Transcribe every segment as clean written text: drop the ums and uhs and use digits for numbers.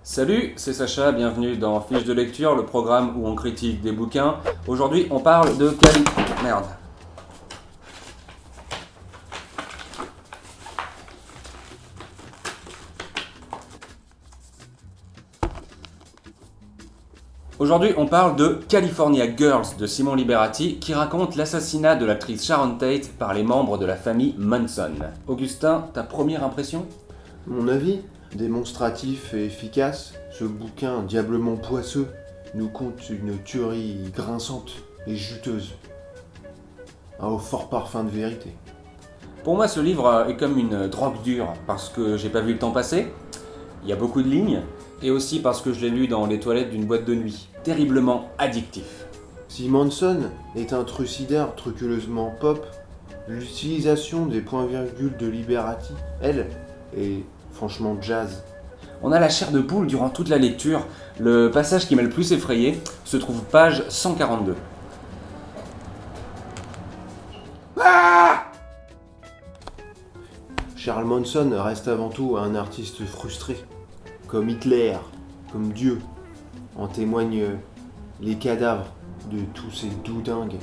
Salut, c'est Sacha, bienvenue dans Fiche de lecture, le programme où on critique des bouquins. Aujourd'hui, on parle de Merde. Aujourd'hui, on parle de California Girls de Simon Liberati qui raconte l'assassinat de l'actrice Sharon Tate par les membres de la famille Manson. Augustin, ta première impression ? Mon avis, démonstratif et efficace, ce bouquin diablement poisseux nous conte une tuerie grinçante et juteuse, au fort parfum de vérité. Pour moi, ce livre est comme une drogue dure parce que j'ai pas vu le temps passer. Il y a beaucoup de lignes, et aussi parce que je l'ai lu dans les toilettes d'une boîte de nuit. Terriblement addictif. Si Manson est un trucidaire truculeusement pop, l'utilisation des points-virgules de Liberati, elle, est franchement jazz. On a la chair de poule durant toute la lecture. Le passage qui m'a le plus effrayé se trouve page 142. Charles Manson reste avant tout un artiste frustré, comme Hitler, comme Dieu. En témoignent les cadavres de tous ces doudingues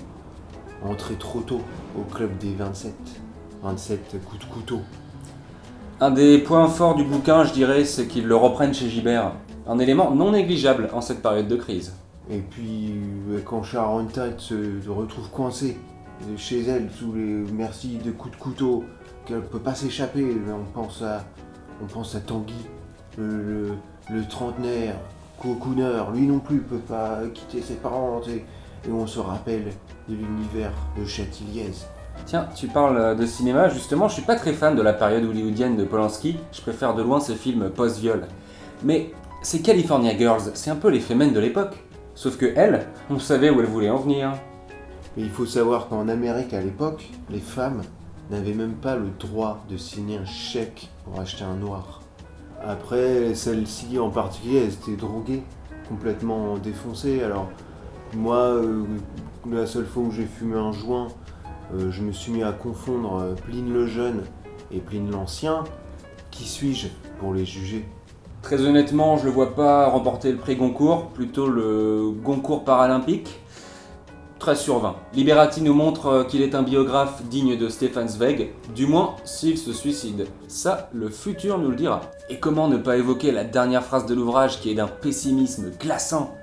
entrés trop tôt au club des 27. 27 coups de couteau. Un des points forts du bouquin, je dirais, c'est qu'ils le reprennent chez Gibert. Un élément non négligeable en cette période de crise. Et puis, quand Sharon Tate se retrouve coincée chez elle sous les merci de coups de couteau, qu'elle peut pas s'échapper, on pense à Tanguy, le trentenaire, cocooner, lui non plus peut pas quitter ses parents, et on se rappelle de l'univers de Châtilliez. Tiens, tu parles de cinéma, justement, je suis pas très fan de la période hollywoodienne de Polanski, je préfère de loin ses films post-viol. Mais ces California Girls, c'est un peu les Femen de l'époque. Sauf que elle, on savait où elle voulait en venir. Mais il faut savoir qu'en Amérique à l'époque, les femmes n'avaient même pas le droit de signer un chèque pour acheter un noir. Après, celle-ci en particulier, elle était droguée, complètement défoncée. Alors, moi, la seule fois où j'ai fumé un joint, je me suis mis à confondre Pline le Jeune et Pline l'Ancien. Qui suis-je pour les juger ? Très honnêtement, je le vois pas remporter le prix Goncourt, plutôt le Goncourt paralympique. 13 sur 20. Liberati nous montre qu'il est un biographe digne de Stefan Zweig, du moins s'il se suicide. Ça, le futur nous le dira. Et comment ne pas évoquer la dernière phrase de l'ouvrage qui est d'un pessimisme glaçant ?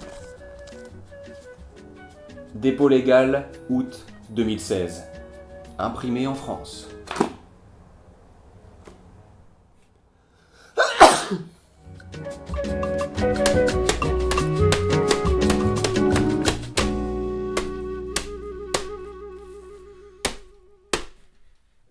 Dépôt légal, août 2016. Imprimé en France.